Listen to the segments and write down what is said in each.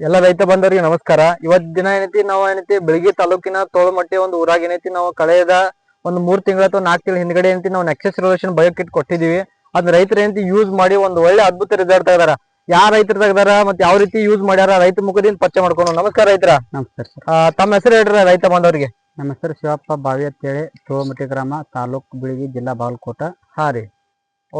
ಎಲ್ಲ ರೈತ ಬಂದವರಿಗೆ ನಮಸ್ಕಾರ. ಇವತ್ ದಿನ ಏನೈತಿ ನಾವು ಬೆಳಗ್ಗೆ ತಾಲೂಕಿನ ತೋಳಮಟ್ಟಿ ಒಂದು ಊರಾಗ ಏನೈತಿ ನಾವು ಕಳೆದ ಒಂದು 3 ತಿಂಗಳ ಅಥವಾ 4 ತಿಂಗಳ ಹಿಂದ್ಗಡೆ ಏನೈತಿ ನಾವು ನೆಕ್ಸಸ್ ರೆವಲ್ಯೂಷನ್ ಬಯೋ ಕಿಟ್ ಕೊಟ್ಟಿದೀವಿ. ಅದ್ ರೈತರು ಏನೈತಿ ಯೂಸ್ ಮಾಡಿ ಒಂದು ಒಳ್ಳೆ ಅದ್ಭುತ ರಿಸಲ್ಟ್ ತೆಗದಾರ. ಯಾರ ರೈತರು ತೆಗದಾರ ಮತ್ತೆ ಯಾವ ರೀತಿ ಯೂಸ್ ಮಾಡ್ಯಾರ ರೈತ ಮುಖದಿಂದ ಪರಿಚಯ ಮಾಡ್ಕೊಂಡು. ನಮಸ್ಕಾರ ರೈತರ. ನಮಸ್ಕಾರ ಸರ್. ತಮ್ಮ ಹೆಸರು ಹೇಳ್ರಿ ರೈತ ಬಂದವರಿಗೆ. ನಮ್ಮ ಹೆಸರು ಶಿವಪ್ಪ ಬಾವಿ ಅಂತೇಳಿ, ತೋಳಮಟ್ಟಿ ಗ್ರಾಮ, ತಾಲೂಕ್ ಬಿಳಗಿ, ಜಿಲ್ಲಾ ಬಾಗಲಕೋಟ. ಹಾ ರೀ,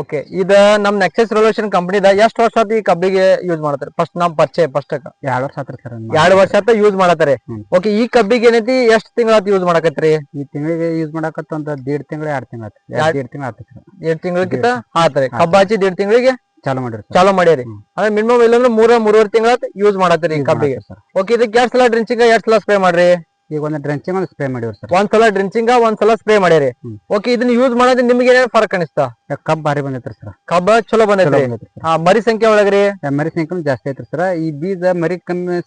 ಓಕೆ. ಇದ ನಮ್ ನೆಕ್ಸಸ್ ರೆವಲ್ಯೂಷನ್ ಕಂಪನಿದ ಎಷ್ಟು ವರ್ಷ ಆತ ಈ ಕಬ್ಬಿಗೆ ಯೂಸ್ ಮಾಡ್ತಾರೆ? ಫಸ್ಟ್ ನಮ್ ಪರಿಚಯ ಫಸ್ಟ್ 2 ವರ್ಷ ಆತ್ರಿ ಸರ್. 2 ವರ್ಷ ಆತ ಯೂಸ್ ಮಾಡತಾರೆ. ಓಕೆ, ಈ ಕಬ್ಬಿಗೆ ಏನೈತಿ ಎಷ್ಟು ತಿಂಗಳಾತ ಯೂಸ್ ಮಾಡಕತ್ರಿ? ಈ ತಿಂಗಳಿಗೆ ಯೂಸ್ ಮಾಡಕತ್ತ ಒಂದು 1.5 ತಿಂಗಳು 2 ತಿಂಗಳು ಆತ್ರಿ. 2 ತಿಂಗಳು ಆತ್ರಿ ಸರ್. 2 ತಿಂಗಳಕ್ಕಿಂತ ಆತ್ರಿ. ಕಬ್ಬ ಹಚ್ಚಿ 1.5 ತಿಂಗಳಿಗೆ ಚಾಲೂ ಮಾಡ್ಯಾರಿ. ಅಂದ್ರೆ ಮಿನಿಮಮ್ ಇಲ್ಲಂದ್ರೆ 3-3.5 ತಿಂಗಳ ಯೂಸ್ ಮಾಡತ್ತೀರಿ ಈ ಕಬ್ಬಿಗೆ. ಓಕೆ, ಇದಕ್ಕೆ ಎಷ್ಟು ಸಲ ಡ್ರಿಂಚಿಂಗ್, ಎಷ್ಟು ಸಲ ಸ್ಪ್ರೇ ಮಾಡ್ರಿ? ಈಗ ಒಂದು ಡ್ರೆಂಚಿಂಗ್ ಒಂದು ಸ್ಪ್ರೇ ಮಾಡಿವ್ರಿ ಸರ್. ಒಂದ್ಸಲ ಡ್ರಿಂಚಿಂಗ್, ಒಂದ್ಸಲ ಸ್ಪ್ರೇ ಮಾಡ್ಯಾರಿ. ಓಕೆ, ಇದನ್ನ ಯೂಸ್ ಮಾಡೋದ್ ನಿಮ್ಗೆ ಏನೇನು ಫರಕ್ ಅನಿಸ್ತಾ? ಕಬ್ಬ್ ಭಾರಿ ಬಂದೈತ್ರಿ ಸರ್. ಕಬ್ಬ ಚಲೋ ಬಂದೈತ್ರಿ. ಮರಿ ಸಂಖ್ಯೆ ಒಳಗ್ರಿ? ಮರಿ ಸಂಖ್ಯೆ ಜಾಸ್ತಿ ಐತ್ರಿ ಸರ್. ಈ ಬೀಜ ಮರಿ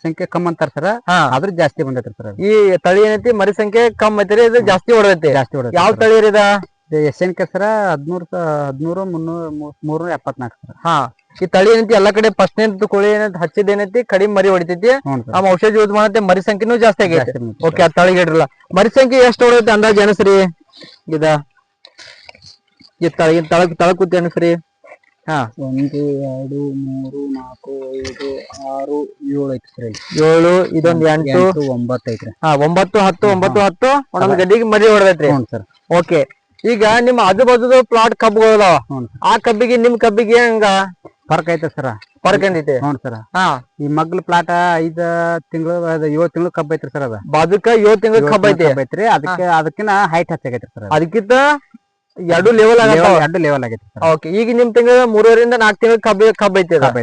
ಸಂಖ್ಯೆ ಕಮ್ಮಿ ಅಂತಾರ ಸರ್, ಆದ್ರ ಜಾಸ್ತಿ ಬಂದೈತ್ರಿ ಸರ್. ಈ ತಳಿ ಏನೈತಿ ಮರಿ ಸಂಖ್ಯೆ ಕಮ್ಮಿ ಐತ್ರಿ, ಇದು ಜಾಸ್ತಿ ಹೊಡದೈತಿ. ಯಾವ ತಳಿ ಇದ? SNK ಸರ 1374 ಸರ್. ಹಾ, ಈ ತಳಿ ಏನೈತಿ ಎಲ್ಲಾ ಕಡೆ ಫಸ್ಟ್ ಕೋಳಿ ಏನೈತಿ ಹಚ್ಚಿದೇನೈತಿ ಕಡಿಮೆ ಮರಿ ಹೊಡಿತೈತಿ. ನಮ್ಮ ಔಷಧಿ ಯೂಸ್ ಮಾಡತ್ತೆ, ಮರಿ ಸಂಖ್ಯೆನೂ ಜಾಸ್ತಿ ಆಗೈತಿ. ಓಕೆ, ಆ ತಳಿ ಇಡ್ರಲ್ಲ. ಮರಿ ಸಂಖ್ಯೆ ಎಷ್ಟು ಹೊಡೈತಿ ಅಂದಾಜ್ ಅನಸ್ರಿ? ಇದ ಈ ತಳ ಕೂತಿ ಅನಸ್ರಿ? ಹಾ, 1 2 3 4 5 6 7 ಐತಿ ಸರ್. 7, ಇದೊಂದು 8 9 ಐತ್ರಿ. ಹಾ, 9 10 9 10 ಒಂದೊಂದು ಗಡ್ಡಿಗೆ ಮರಿ ಹೊಡೆದೈತ್ರಿ. ಓಕೆ, ಈಗ ನಿಮ್ಮ ಆಜು ಬಾಜುದ ಪ್ಲಾಟ್ ಕಬ್ಬುಗಳು ಅದಾವ. ಆ ಕಬ್ಬಿಗೆ ನಿಮ್ ಕಬ್ಬಿಗೆ ಹೆಂಗ ಫರ್ಕ್ ಐತೆ ಸರ್? ಫರ್ಕ್ ಏನೈತಿ? ಹ್ಞೂ ಸರ್. ಹಾ, ಈ ಮಗ್ಲ ಪ್ಲಾಟ್ 5 ತಿಂಗಳು 7 ತಿಂಗಳು ಕಬ್ಬ ಐತ್ರಿ ಸರ್. ಅದ ಬಾಜುಕ 7 ತಿಂಗಳ ಕಬ್ಬ ಐತಿ. ಅದಕ್ಕಿಂತ ಹೈಟ್ ಹೆಚ್ಚಾಗೈತ್ರಿ ಸರ್. ಅದಕ್ಕಿಂತ 2 ಲೆವೆಲ್ ಆಗೈತಿ ಸರ್. ಓಕೆ, ಈಗ ನಿಮ್ ತಿಂಗಳ 3ರಿಂದ 4 ತಿಂಗಳ ಕಬ್ಬ ಐತಿ ಸರ್.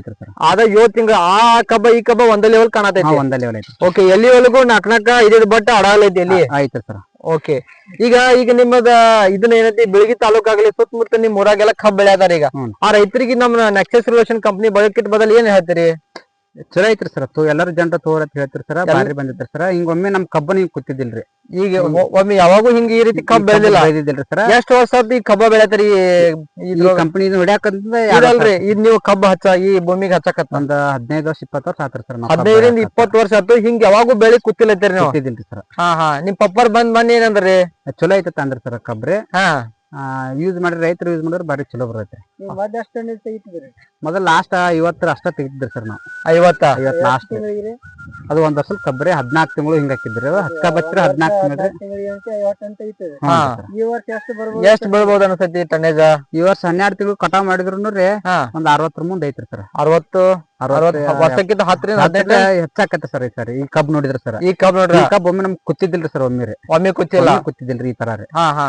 ಅದ 7 ತಿಂಗಳ ಆ ಕಬ್ಬ ಈ ಕಬ್ಬ ಒಂದ ಲೆವೆಲ್ ಕಾಣತೈತಿ. ಒಂದ ಲೆವೆಲ್ ಐತಿ. ಓಕೆ, ಎಲ್ಲಿವರೆಗೂ 4 5 ಬಟ್ ಅಡಾಲೈತಿ ಎಲ್ಲಿ ಐತಿ ಸರ್. ಓಕೆ, ಈಗ ನಿಮ್ಮದ ಇದನ್ನ ಏನೈತಿ ಬೆಳಗಿ ತಾಲೂಕಾಗಲಿ ಸುತ್ತಮುತ್ತ ನಿಮ್ ಊರಾಗೆಲ್ಲ ಕಬ್ಬ ಬೆಳೆದಾರ. ಈಗ ಆ ರೈತರಿಗೆ ನಮ್ಮ nexus revolution company bio kit ಬದಲು ಏನ್ ಹೇಳ್ತೀರಿ? ಚಲೋ ಐತ್ರಿ ಸರ್. ಎಲ್ಲರೂ ಜನರ ತೋರ್ ಅಂತ ಹೇಳ್ತಿರಿ ಸರ್. ಬಾರಿ ಬಂದಿತ್ರಿ ಸರ್. ಹಿಂಗೊಮ್ಮೆ ನಮ್ ಕಬ್ಬ ನೀವು ಕೂತಿದ್ದಿಲ್ರಿ. ಈಗ ಒಮ್ಮೆ ಯಾವಾಗೂ ಹಿಂಗ ಈ ರೀತಿ ಕಬ್ಬ ಬೆಳೆದಿಲ್ಲ ಸರ್. ಎಷ್ಟು ವರ್ಷ ಈ ಕಬ್ಬ ಬೆಳೆತಾರಿ ಕಂಪನಿ ಹೊಡ್ಯಾಕಂತ? ಇದ್ ನೀವು ಕಬ್ಬ ಹಚ್ಚ ಈ ಭೂಮಿಗೆ ಹಚ್ಚಕತ್ತ ಒಂದ್ 15 ವರ್ಷ 20 ವರ್ಷ ಆತ್ರಿ ಸರ್. 15ರಿಂದ 20 ವರ್ಷ ಆಯ್ತು. ಹಿಂಗ ಯಾವಾಗೂ ಬೆಳಿ ಕೂತಿಲ್ಲತ್ತೀರಿ ನೀವು? ಕೂತಿದ್ದಿಲ್ರಿ ಸರ್. ಹಾ ಹಾ, ನಿಮ್ ಪಪ್ಪರ್ ಬಂದ್ ಏನಂದ್ರಿ? ಚಲೋ ಐತತ್ತ ಅಂದ್ರಿ ಸರ್ ಕಬ್ರಿ. ಹಾ, ಯೂಸ್ ಮಾಡ್ರಿ, ರೈತರು ಯೂಸ್ ಮಾಡಿದ್ರೆ ಬಾರಿ ಚಲೋ ಬರೈತ್ರಿ. ಮೊದಲ್ ಲಾಸ್ಟ್ 50 ಅಷ್ಟ ತೆಗಿತಿದ್ರಿ ಸರ್ ನಾವು. 50 ಲಾಸ್ಟ್. ಅದು ಒಂದ್ ವರ್ಷ ಕಬ್ರಿ 14 ತಿಂಗಳು ಹಿಂಗ ಹಾಕಿದ್ರಿ. ಅದು ಹಕ್ಕ ಬಚ್ಚಿರ 14 ತಿಂಗಳು. ಎಷ್ಟು ಬೆಳ್ಬಹುದು ಅನ್ಸತಿ ಟನ್ನೇಜ? ಈ ವರ್ಷ 12 ತಿಂಗಳು ಕಟಾವ್ ಮಾಡಿದ್ರು ಒಂದ್ 60 ಮುಂದೆ ಐತ್ರಿ ಸರ್. 60 ವರ್ಷಕ್ಕಿಂತ 10ರಿಂದ 15 ಹೆಚ್ಚಾಕತ್ತೆ ಸರ್. ಈ ಸರ್ ಈ ಕಬ್ ನೋಡಿದ್ರಿ ಸರ್. ಈ ಕಬ್ ನೋಡ್ರಿ, ಕಬ್ ಒಮ್ಮೆ ನಮ್ಗೆ ಕೂತಿದ್ದಿಲ್ರಿ ಸರ್. ಒಮ್ಮೆ ಕೂತಿದ್ದಿಲ್ರಿ ಈ ತರ ರೀ. ಹಾ ಹಾ,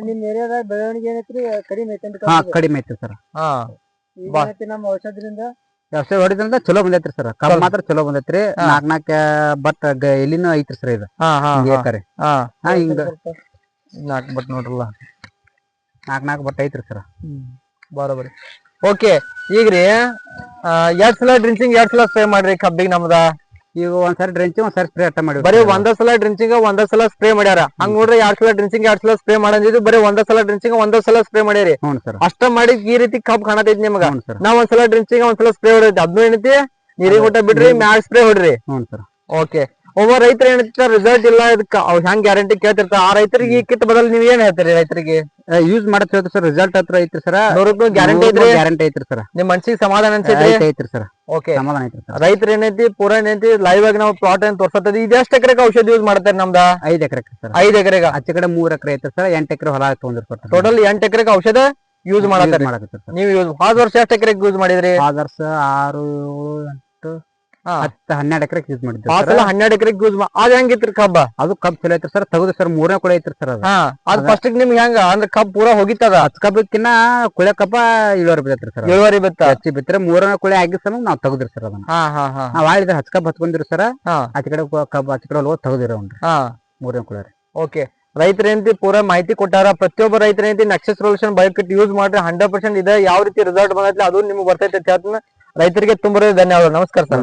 ನಿಮ್ ಏರಿಯಾದಾಗ ಬೆಳವಣಿಗೆ ಏನೈತ್ರಿ ಕಡಿಮೆ ಐತಿ? ಕಡಿಮೆ ಐತಿ ಸರ್. ನಮ್ಮ ಔಷಧದಿಂದ ವ್ಯವಸಾಯ ಹೊಡಿದ್ರಿಂದ ಚಲೋ ಬಂದೈತ್ರಿ ಸರ್. ಕಬ್ ಮಾತ್ರ ಚಲೋ ಬಂದೈತ್ರಿ. 4 ಬಟ್ ಎಲ್ಲಿನೂ ಐತ್ರಿ ಸರ್ ಇದು. ಹಿಂಗ 4 ಬಟ್ ನೋಡ್ರಲ್ಲ, 4 ಬಟ್ ಐತ್ರಿ ಸರ್. ಬರೋಬರಿ. ಓಕೆ, ಈಗ್ರಿ 2 ಸಲ ಡ್ರಿಂಚಿಂಗ್ 2 ಸಲ ಸ್ಪ್ರೇ ಮಾಡ್ರಿ ಕಬ್ಬಿಗೆ ನಮ್ದ. ಈಗ ಒಂದ್ಸರಿ ಡ್ರಿಂಚಿಂಗ್ ಒಂದ್ಸರಿ ಸ್ಪ್ರೇ ಅಟ್ಟ ಮಾಡಿ. ಬರೀ 1 ಸಲ ಡ್ರಿಂಚಿಂಗ್ 1 ಸಲ ಸ್ಪ್ರೇ ಮಾಡ್ಯಾರ. ಹಂಗ ನೋಡ್ರಿ 2 ಸಲ ಡ್ರಿಂಚಿಂಗ್ 2 ಸಲ ಸ್ಪ್ರೇ ಮಾಡಂದಿದ್ದು ಬರೀ 1 ಸಲ ಡ್ರಿಂಚಿಂಗ್ 1 ಸಲ ಸ್ಪ್ರೇ ಮಾಡ್ಯಾರಿ. ಅಷ್ಟ ಮಾಡಿ ಈ ರೀತಿ ಕಬ್ ಕಾಣತೈತಿ ನಿಮ್ಗ. ನಾವ್ 1 ಸಲ ಡ್ರಿಂಚಿಂಗ್ 1 ಸಲ ಸ್ಪ್ರೇ ಹೊಡೈತಿ. ಅದ್ನು ಏನೈತಿ ನೀರಿಗೆ ಊಟ ಬಿಡ್ರಿ, ಮ್ಯಾಗ್ ಸ್ಪ್ರೇ ಹೊಡ್ರಿ. ಓಕೆ, ಒಬ್ಬ ರೈತರ ಏನೈತಿ ರಿಸಲ್ಟ್ ಇಲ್ಲ ಇದಕ್ಕ ಹೆಂಗ್ ಗ್ಯಾರಂಟಿ ಕೇಳ್ತಿರ್ತ. ಆ ರೈತರಿಗೆ ಈ ಕಿಟ್ ಬದಲು ನೀವ್ ಏನ್ ಹೇಳ್ತೀರಿ ರೈತರಿಗೆ? ಯೂಸ್ ಮಾಡತ್ ಹೇಳ್ತೀರಿ ಸರ್. ರಿಸಲ್ಟ್ ಹತ್ರ ಐತ್ರಿ ಸರ್. 100% ಗ್ಯಾರಂಟಿ ಐತ್ರಿ ಸರ್. ನಿಮ್ ಮನ್ಸಿಗೆ ಸಮಾಧಾನ ಐತ್ರಿ ಸರ್. ಓಕೆ, ಸಮಾಧಾನ ಐತ್ರಿ ಸರ್. ರೈತರ ಏನೈತಿ ಪೂರಾ ಏನೈತಿ ಲೈವ್ ಆಗಿ ನಾವು ಪ್ಲಾಟ್ ಏನ್ ತೋರ್ಸತ್ತದ. ಇದೆಷ್ಟು ಎಕರೆಗೆ ಔಷಧಿ ಯೂಸ್ ಮಾಡ್ತಾರೆ ನಮ್ದ? 5 ಎಕರೆ ಸರ್. 5 ಎಕರೆಗ ಆಚೆ ಕಡೆ 3 ಎಕರೆ ಐತ್ರಿ ಸರ್. 8 ಎಕರೆ ಹೊಲ ತಗೊಂಡಿರ್ತಾರೆ. ಟೋಟಲ್ 8 ಎಕರೆಗೆ ಔಷಧ ಯೂಸ್ ಮಾಡತ್ತಾರೆ ನೀವು. ಹೋದ ವರ್ಷ ಎಷ್ಟು ಎಕರೆಗೆ ಯೂಸ್ ಮಾಡಿದ್ರಿ? ಹೋದ ವರ್ಷ 6 7 8 12 ಎಕರೆ ಯೂಸ್ ಮಾಡಿದ್ವಿ. 12 ಎಕರೆಗೆ ಯೂಸ್ ಅದ್ ಹೆಂಗಿತ್ರಿ ಕಬ್ಬ? ಅದು ಕಬ್ ಚಲೋ ಐತ್ರಿ ಸರ್. ತಗದು ಸರ್ 3ನೇ ಕೊಳೆ ಐತ್ರಿ ಸರ್. ಅದ್ ಫಸ್ಟ್ ನಿಮ್ಗೆ ಹೆಂಗ ಅಂದ್ರೆ ಕಬ್ ಪೂರಾ ಹೋಗಿತ್ತದ? ಕಬ್ಬಕ್ಕಿನ್ನ ಕುಳೆ ಕಬ್ಬ 7 ಬಿತ್ತೈತ್ರಿ ಸರ್. 7 ಬಿತ್ತ ಹಚ್ಚಿ ಬಿತ್ತರೆ 3ನೇ ಕೊಳೆ ಆಗಿ ಸರ್ ನಾವ್ ತಗದ್ರಿ ಸರ್. ಅದನ್ನ ನಾವ್ ಆಳಿದ್ರೆ ಹಚ್ ಕಬ್ಬ ಹಚ್ಕೊಂಡಿರಿ ಸರ್. ಆಚೆ ಕಡೆ ಕಬ್ಬ ಆಚೆ ಕಡೆ ತಗದಿರೋನ್ರಿ 3ನೇ ಕೊಳೆ ರೀ. ಓಕೆ, ರೈತರ ಏನಂತಿ ಪೂರಾ ಮಾಹಿತಿ ಕೊಟ್ಟಾರ. ಪ್ರತಿಯೊಬ್ಬ ರೈತರ ಏನಂತಿ nexus revolution bio kit use ಮಾಡ್ರಿ. 100% ಇದೆ. ಯಾವ ರೀತಿ ರಿಸಲ್ಟ್ ಬಂದೈತಿ ಅದು ನಿಮ್ಗೆ ಬರ್ತೈತೆ. ರೈತರಿಗೆ ತುಂಬಾ ಧನ್ಯವಾದ. ನಮಸ್ಕಾರ ಸರ್.